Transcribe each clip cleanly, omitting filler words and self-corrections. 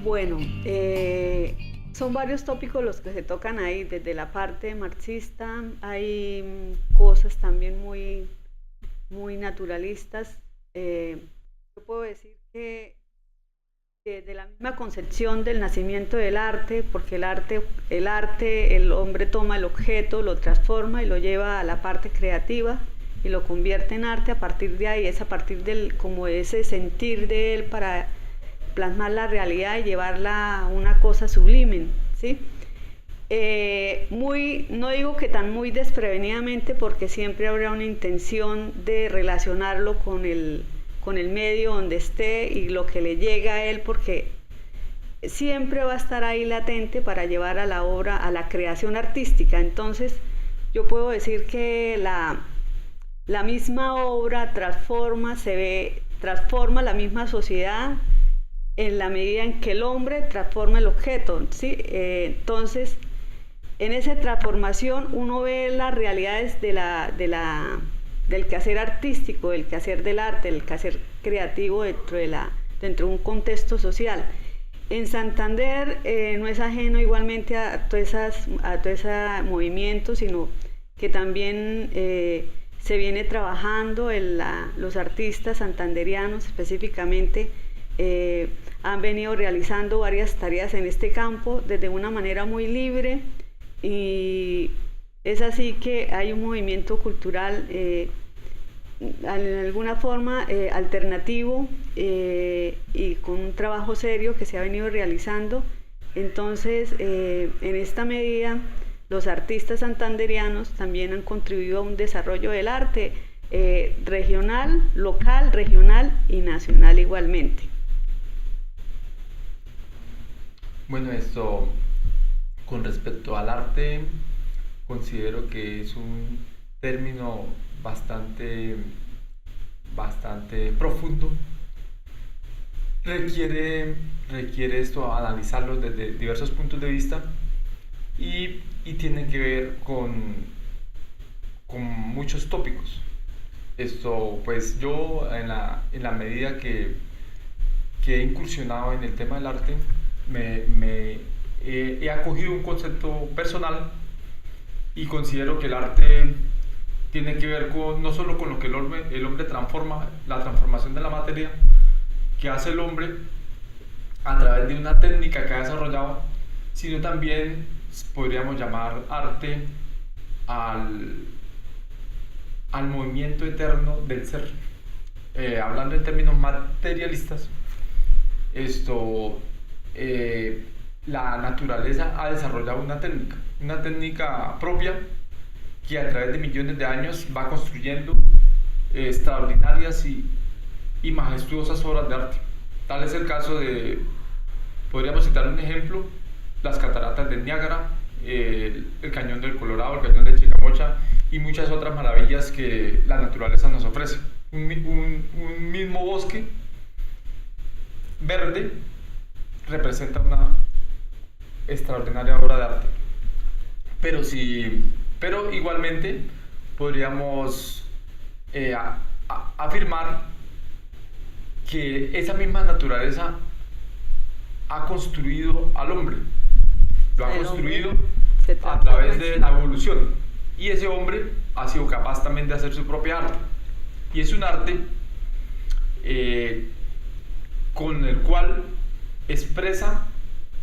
Bueno, son varios tópicos los que se tocan ahí, desde la parte marxista, hay cosas también muy naturalistas. Yo puedo decir que de la misma concepción del nacimiento del arte, porque el hombre toma el objeto, lo transforma y lo lleva a la parte creativa y lo convierte en arte. A partir de ahí es a partir del como ese sentir de él para plasmar la realidad y llevarla a una cosa sublime, ¿sí? No digo que tan muy desprevenidamente, porque siempre habrá una intención de relacionarlo con el medio donde esté y lo que le llega a él, porque siempre va a estar ahí latente para llevar a la obra, a la creación artística. Entonces, yo puedo decir que la misma obra transforma la misma sociedad en la medida en que el hombre transforma el objeto, ¿sí? Entonces, en esa transformación uno ve las realidades del quehacer artístico, del quehacer del arte, del quehacer creativo dentro de un contexto social. En Santander no es ajeno igualmente a todos esos movimientos, sino que también se viene trabajando los artistas santanderianos específicamente. Han venido realizando varias tareas en este campo desde una manera muy libre, y es así que hay un movimiento cultural en alguna forma alternativo, y con un trabajo serio que se ha venido realizando. Entonces, en esta medida, los artistas santanderianos también han contribuido a un desarrollo del arte regional, local, regional y nacional igualmente. Bueno, esto con respecto al arte, considero que es un término bastante profundo. Requiere esto analizarlo desde diversos puntos de vista y tiene que ver con muchos tópicos. Esto, pues yo en la medida que he incursionado en el tema del arte, he acogido un concepto personal y considero que el arte tiene que ver no solo con lo que el hombre transforma, la transformación de la materia que hace el hombre a través de una técnica que ha desarrollado, sino también podríamos llamar arte al movimiento eterno del ser. Hablando en términos materialistas, la naturaleza ha desarrollado una técnica propia que a través de millones de años va construyendo extraordinarias y majestuosas obras de arte. Tal es el caso podríamos citar un ejemplo, las cataratas del Niágara, el cañón del Colorado, el cañón de Chicamocha y muchas otras maravillas que la naturaleza nos ofrece. Un mismo bosque verde representa una extraordinaria obra de arte. Pero igualmente podríamos afirmar que esa misma naturaleza ha construido al hombre. Lo ha construido a través de la evolución. Y ese hombre ha sido capaz también de hacer su propia arte. Y es un arte con el cual expresa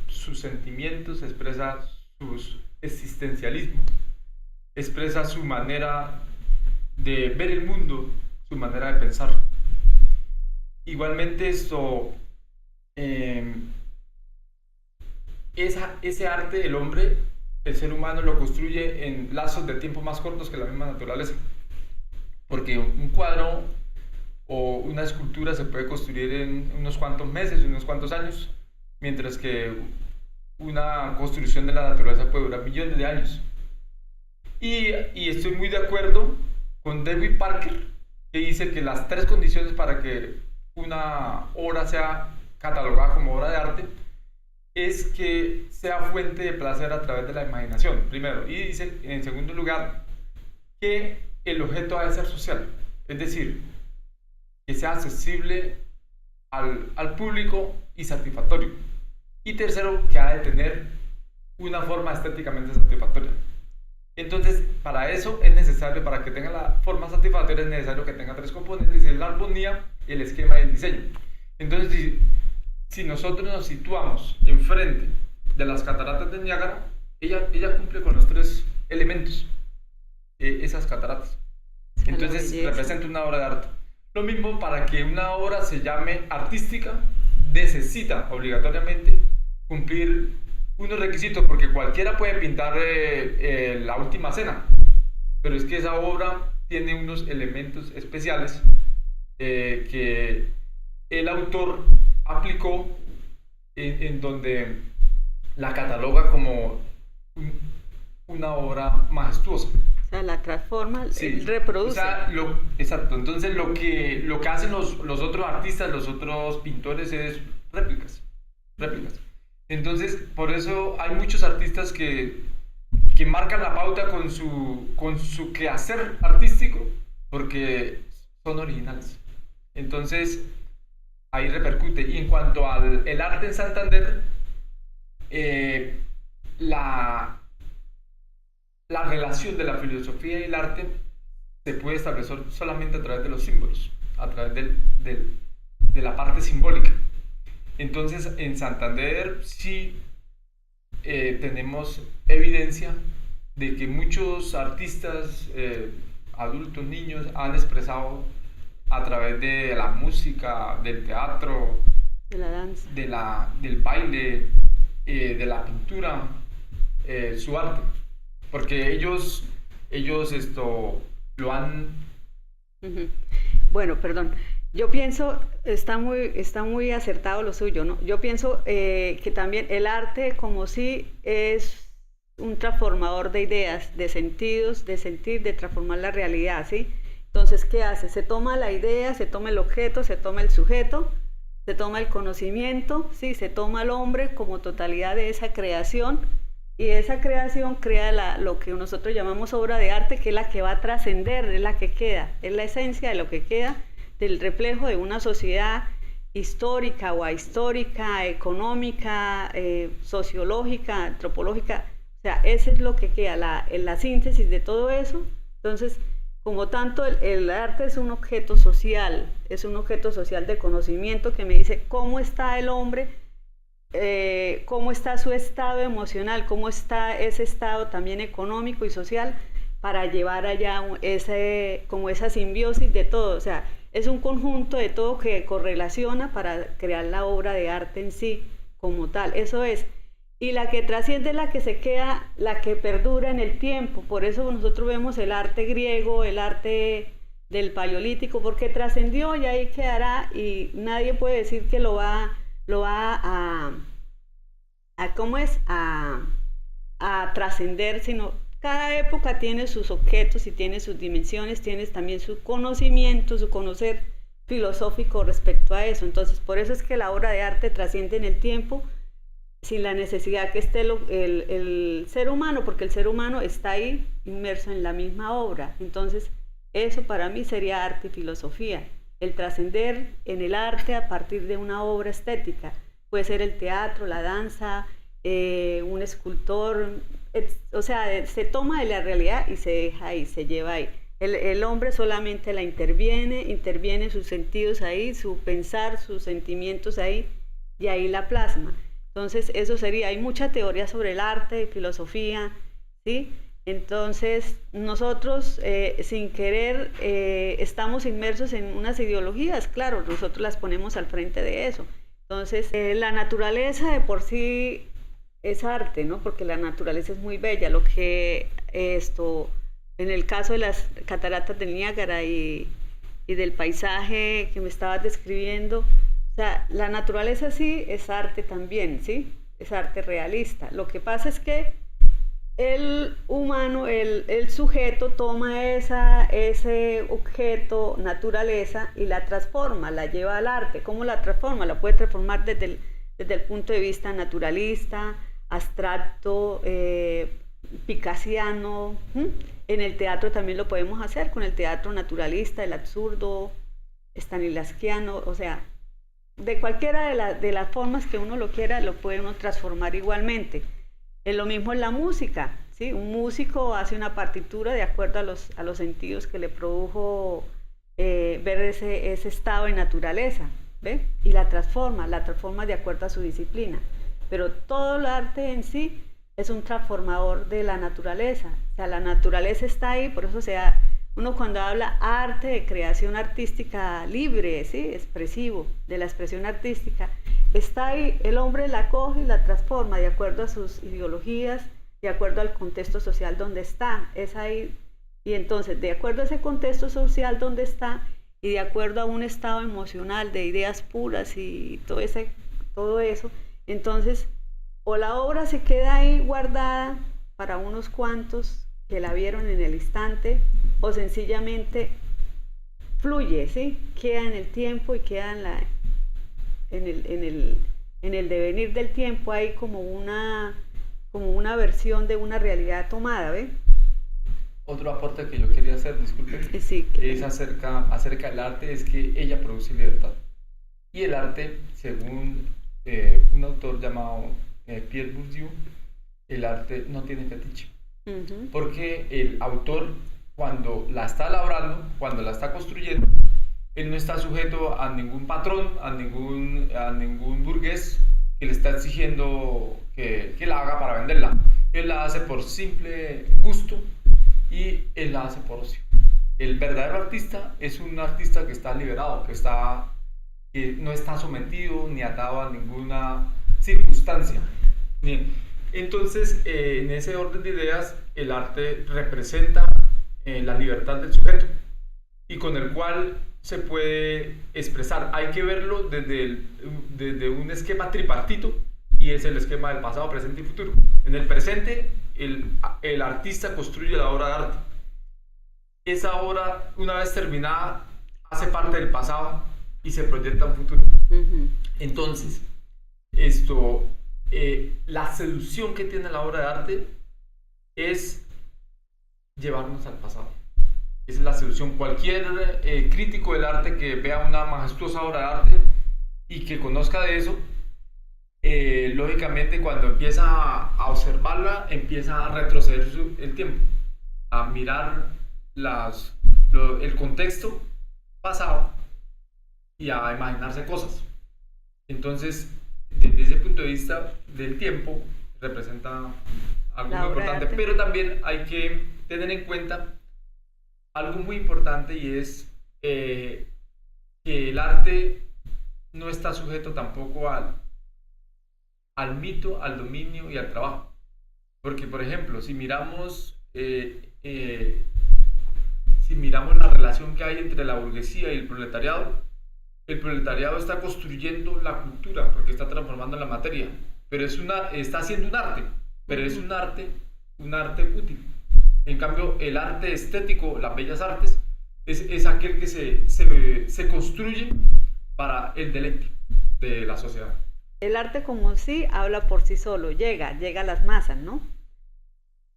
sus sentimientos, expresa su existencialismo, expresa su manera de ver el mundo, su manera de pensar. Igualmente ese arte del hombre, el ser humano lo construye en lazos de tiempo más cortos que la misma naturaleza. Porque un cuadro o una escultura se puede construir en unos cuantos meses, unos cuantos años, mientras que una construcción de la naturaleza puede durar millones de años. Y estoy muy de acuerdo con David Parker, que dice que las tres condiciones para que una obra sea catalogada como obra de arte es que sea fuente de placer a través de la imaginación, primero. Y dice, en segundo lugar, que el objeto ha de ser social, es decir, que sea accesible al público y satisfactorio. Y tercero, que ha de tener una forma estéticamente satisfactoria. Entonces, para eso es necesario, para que tenga la forma satisfactoria, es necesario que tenga tres componentes: es la armonía, el esquema y el diseño. Entonces, si nosotros nos situamos enfrente de las cataratas del Niágara, ella cumple con los tres elementos, esas cataratas. Entonces, representa una obra de arte. Lo mismo, para que una obra se llame artística, necesita obligatoriamente cumplir unos requisitos, porque cualquiera puede pintar la Última Cena, pero es que esa obra tiene unos elementos especiales que el autor aplicó, en donde la cataloga como una obra majestuosa. O sea, la transforma, Sí, reproduce. O sea, exacto. Entonces lo que hacen los otros artistas, los otros pintores, es réplicas. Entonces, por eso hay muchos artistas que marcan la pauta con su quehacer artístico, porque son originales. Entonces, ahí repercute. Y en cuanto al el arte en Santander, la relación de la filosofía y el arte se puede establecer solamente a través de los símbolos, a través de la parte simbólica. Entonces, en Santander sí tenemos evidencia de que muchos artistas, adultos, niños, han expresado a través de la música, del teatro, de la danza, del baile, de la pintura, su arte. Porque ellos lo han... Bueno, perdón. Yo pienso, está muy acertado lo suyo, ¿no? Yo pienso que también el arte como sí es un transformador de ideas, de sentidos, de sentir, de transformar la realidad, ¿sí? Entonces, ¿qué hace? Se toma la idea, se toma el objeto, se toma el sujeto, se toma el conocimiento, ¿sí? Se toma al hombre como totalidad de esa creación, y esa creación crea lo que nosotros llamamos obra de arte, que es la que va a trascender, es la que queda, es la esencia de lo que queda, del reflejo de una sociedad histórica o ahistórica, económica, sociológica, antropológica. O sea, eso es lo que queda, la síntesis de todo eso. Entonces, como tanto, el arte es un objeto social de conocimiento que me dice cómo está el hombre, cómo está su estado emocional, cómo está ese estado también económico y social, para llevar allá como esa simbiosis de todo. O sea, es un conjunto de todo que correlaciona para crear la obra de arte en sí como tal. Eso es. Y la que trasciende es la que se queda, la que perdura en el tiempo. Por eso nosotros vemos el arte griego, el arte del paleolítico, porque trascendió y ahí quedará, y nadie puede decir que lo va a trascender, sino cada época tiene sus objetos y tiene sus dimensiones, tiene también su conocimiento, su conocer filosófico respecto a eso. Entonces, por eso es que la obra de arte trasciende en el tiempo, sin la necesidad que esté el ser humano, porque el ser humano está ahí inmerso en la misma obra. Entonces, eso para mí sería arte y filosofía, el trascender en el arte a partir de una obra estética. Puede ser el teatro, la danza, un escultor, o sea, se toma de la realidad y se deja ahí, se lleva ahí. El hombre solamente la interviene sus sentidos ahí, su pensar, sus sentimientos ahí, y ahí la plasma. Entonces, eso sería, hay mucha teoría sobre el arte, filosofía, ¿sí? Entonces, nosotros, sin querer, estamos inmersos en unas ideologías, claro, nosotros las ponemos al frente de eso. Entonces, la naturaleza de por sí es arte, ¿no? Porque la naturaleza es muy bella. Lo que en el caso de las cataratas del Niágara y del paisaje que me estabas describiendo, o sea, la naturaleza sí es arte también, ¿sí? Es arte realista. Lo que pasa es que el humano, el sujeto toma ese objeto, naturaleza, y la transforma, la lleva al arte. ¿Cómo la transforma? La puede transformar desde el punto de vista naturalista, abstracto, picasiano. En el teatro también lo podemos hacer, con el teatro naturalista, el absurdo, stanislavskiano, o sea, de cualquiera de las formas que uno lo quiera, lo puede uno transformar igualmente. Es lo mismo en la música, ¿sí? Un músico hace una partitura de acuerdo a los sentidos que le produjo ver ese estado de naturaleza, ¿ve? Y la transforma de acuerdo a su disciplina. Pero todo el arte en sí es un transformador de la naturaleza. O sea, la naturaleza está ahí, por eso uno cuando habla arte de creación artística libre, ¿sí? Expresivo, de la expresión artística, está ahí, el hombre la coge y la transforma de acuerdo a sus ideologías, de acuerdo al contexto social donde está, es ahí. Y entonces, de acuerdo a ese contexto social donde está y de acuerdo a un estado emocional de ideas puras y todo eso, entonces, o la obra se queda ahí guardada para unos cuantos que la vieron en el instante, o sencillamente fluye, ¿sí? Queda en el tiempo y queda en el devenir del tiempo, hay como una versión de una realidad tomada, ¿ve? Otro aporte que yo quería hacer, disculpen, Sí, es acerca del arte, es que ella produce libertad. Y el arte, según un autor llamado Pierre Bourdieu, el arte no tiene fetiche. Porque el autor, cuando la está elaborando, cuando la está construyendo, él no está sujeto a ningún patrón, a ningún burgués que le está exigiendo que la haga para venderla. Él la hace por simple gusto y él la hace por ocio. El verdadero artista es un artista que está liberado, que no está sometido ni atado a ninguna circunstancia. Entonces, en ese orden de ideas, el arte representa la libertad del sujeto y con el cual se puede expresar. Hay que verlo desde un esquema tripartito, y es el esquema del pasado, presente y futuro. En el presente, el artista construye la obra de arte. Esa obra, una vez terminada, hace parte del pasado y se proyecta a un futuro. Entonces, la seducción que tiene la obra de arte es llevarnos al pasado. Esa es la seducción. Cualquier crítico del arte que vea una majestuosa obra de arte y que conozca de eso, lógicamente cuando empieza a observarla, empieza a retroceder el tiempo, a mirar el contexto pasado y a imaginarse cosas. Entonces, desde ese punto de vista del tiempo, representa algo muy importante, pero también hay que tener en cuenta algo muy importante, y es que el arte no está sujeto tampoco al mito, al dominio y al trabajo. Porque, por ejemplo, si miramos la relación que hay entre la burguesía y el proletariado está construyendo la cultura porque está transformando la materia, pero está haciendo un arte, pero es un arte útil. En cambio, el arte estético, las bellas artes, es aquel que se construye para el deleite de la sociedad. El arte como sí habla por sí solo, llega a las masas, ¿no?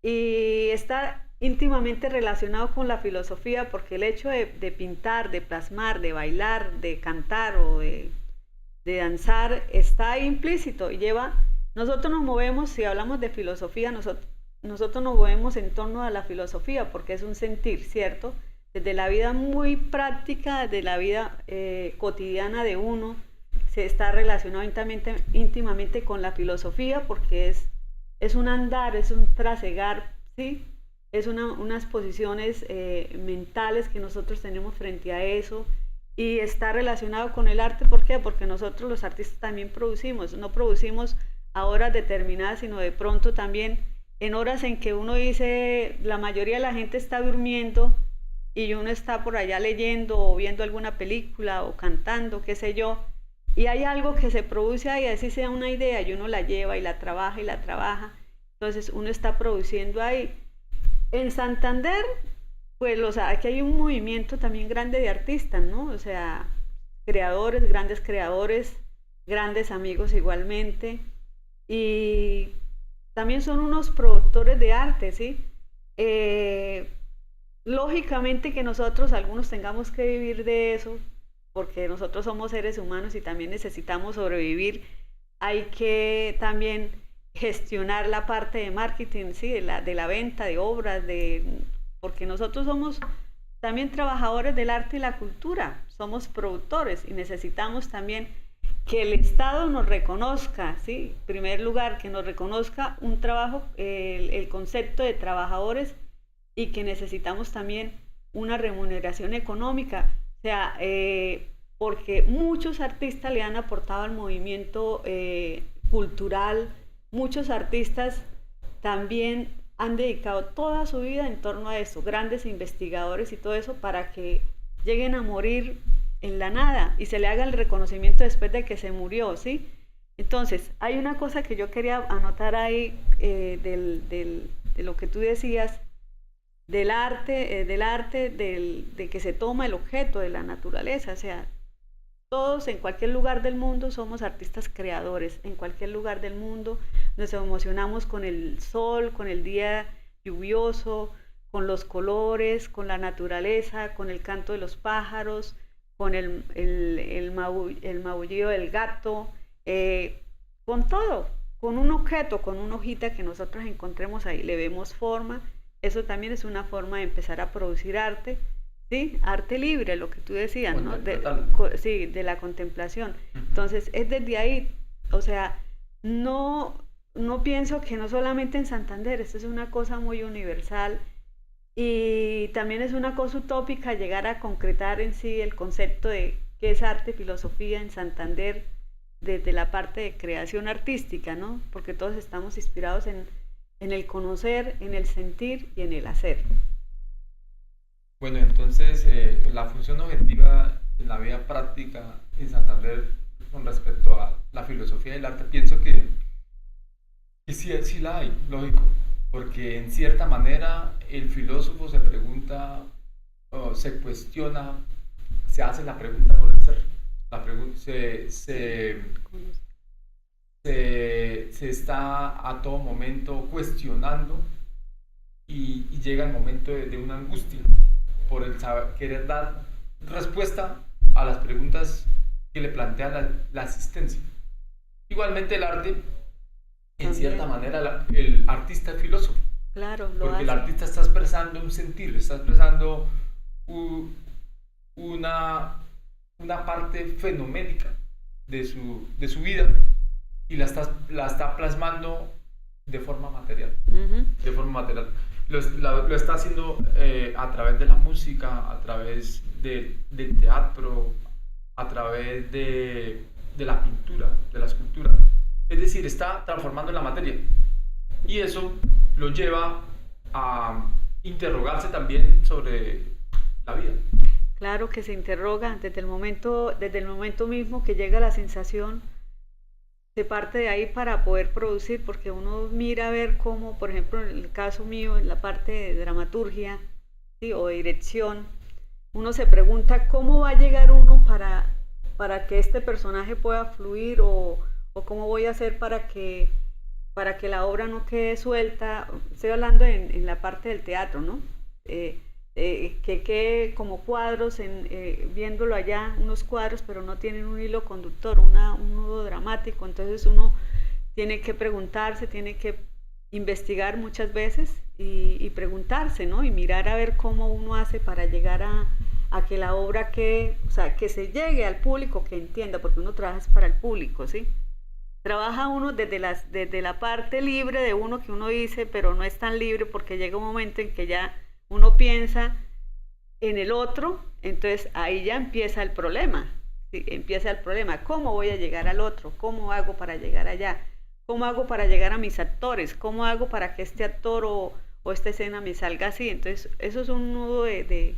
Y está íntimamente relacionado con la filosofía, porque el hecho de pintar, de plasmar, de bailar, de cantar o de danzar está ahí implícito y nosotros nos movemos, si hablamos de filosofía, nosotros nos movemos en torno a la filosofía porque es un sentir, ¿cierto? Desde la vida muy práctica, desde la vida cotidiana de uno, se está relacionado íntimamente con la filosofía porque es un andar, es un trasegar, ¿sí? Es unas posiciones mentales que nosotros tenemos frente a eso, y está relacionado con el arte. ¿Por qué? Porque nosotros los artistas también no producimos a horas determinadas, sino de pronto también en horas en que uno dice, la mayoría de la gente está durmiendo y uno está por allá leyendo o viendo alguna película o cantando, qué sé yo, y hay algo que se produce ahí, así sea una idea, y uno la lleva y la trabaja, entonces uno está produciendo ahí. En Santander, pues aquí hay un movimiento también grande de artistas, ¿no? O sea, grandes creadores, grandes amigos igualmente, y también son unos productores de arte, ¿sí? Lógicamente que nosotros algunos tengamos que vivir de eso, porque nosotros somos seres humanos y también necesitamos sobrevivir, hay que también gestionar la parte de marketing, ¿sí? de la venta de obras, porque nosotros somos también trabajadores del arte y la cultura, somos productores y necesitamos también que el Estado nos reconozca, ¿sí? En primer lugar, que nos reconozca un trabajo, el concepto de trabajadores, y que necesitamos también una remuneración económica, o sea, porque muchos artistas le han aportado al movimiento cultural, muchos artistas también han dedicado toda su vida en torno a eso, grandes investigadores y todo eso, para que lleguen a morir en la nada y se le haga el reconocimiento después de que se murió, ¿sí? Entonces, hay una cosa que yo quería anotar ahí de lo que tú decías, del arte, de que se toma el objeto de la naturaleza, o sea, todos en cualquier lugar del mundo somos artistas creadores, en cualquier lugar del mundo nos emocionamos con el sol, con el día lluvioso, con los colores, con la naturaleza, con el canto de los pájaros, con el maullido del gato, con todo, con un objeto, con una hojita que nosotros encontremos ahí, le vemos forma. Eso también es una forma de empezar a producir arte, ¿sí? Arte libre, lo que tú decías, ¿no? Sí, de la contemplación. Entonces, es desde ahí, o sea, no pienso que no solamente en Santander, esto es una cosa muy universal y también es una cosa utópica llegar a concretar en sí el concepto de qué es arte y filosofía en Santander desde la parte de creación artística, ¿no? Porque todos estamos inspirados en el conocer, en el sentir y en el hacer. Bueno, entonces la función objetiva en la vida práctica en Santander con respecto a la filosofía del arte, pienso que sí la hay, lógico, porque en cierta manera el filósofo se pregunta, se cuestiona, se hace la pregunta por el ser, se está a todo momento cuestionando y llega el momento de una angustia por el saber, querer dar respuesta a las preguntas que le plantea la existencia. Igualmente el arte, en cierta manera, el artista es filósofo. Claro, porque el artista está expresando un sentir, está expresando una parte fenoménica de su vida y la está plasmando de forma material. De forma material. Lo está haciendo a través de la música, a través del teatro, a través de la pintura, de la escultura. Es decir, está transformando la materia. Y eso lo lleva a interrogarse también sobre la vida. Claro que se interroga desde el momento mismo que llega la sensación, se parte de ahí para poder producir, porque uno mira a ver cómo, por ejemplo, en el caso mío, en la parte de dramaturgia, ¿sí? O de dirección, uno se pregunta cómo va a llegar uno para que este personaje pueda fluir o cómo voy a hacer para que la obra no quede suelta. Estoy hablando en la parte del teatro, ¿no? Que quede como cuadros, viéndolo allá, unos cuadros, pero no tienen un hilo conductor, un nudo dramático. Entonces uno tiene que preguntarse, tiene que investigar muchas veces y preguntarse, ¿no? Y mirar a ver cómo uno hace para llegar a que la obra quede, o sea, que se llegue al público, que entienda, porque uno trabaja para el público, ¿sí? Trabaja uno desde la parte libre de uno, que uno dice, pero no es tan libre porque llega un momento en que ya uno piensa en el otro, entonces ahí ya empieza el problema, ¿sí? Empieza el problema, ¿cómo voy a llegar al otro? ¿Cómo hago para llegar allá? ¿Cómo hago para llegar a mis actores? ¿Cómo hago para que este actor o esta escena me salga así? Entonces eso es un nudo de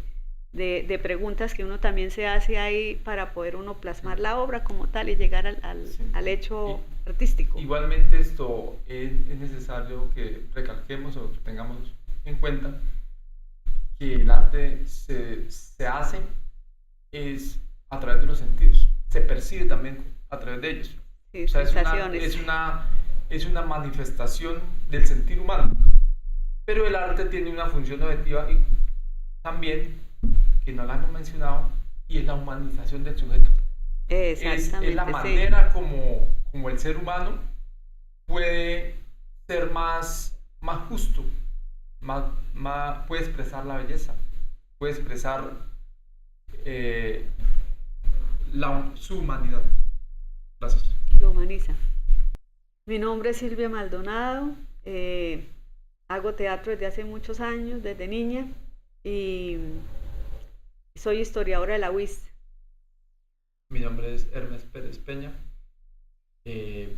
preguntas que uno también se hace ahí para poder uno plasmar la obra como tal y llegar al hecho artístico. Igualmente esto es necesario que recalquemos o que tengamos en cuenta que el arte se hace es a través de los sentidos, se percibe también a través de ellos. Sí, o sea, es una manifestación del sentir humano, pero el arte tiene una función objetiva y también, que no la hemos mencionado, y es la humanización del sujeto. Exactamente. Es la sí. manera como el ser humano puede ser más justo, puede expresar la belleza, puede expresar su humanidad. Gracias. Lo humaniza. Mi nombre es Silvia Maldonado, hago teatro desde hace muchos años, desde niña, y soy historiadora de la UIS. Mi nombre es Hermes Pérez Peña, tengo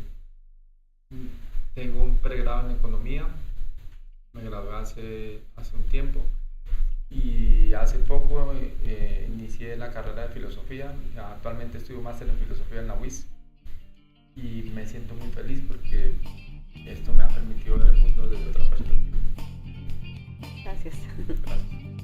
un pregrado en economía, me gradué hace un tiempo y hace poco inicié la carrera de filosofía. Actualmente estudio máster en filosofía en la UIS y me siento muy feliz porque esto me ha permitido ver el mundo desde otra perspectiva. Gracias. Gracias.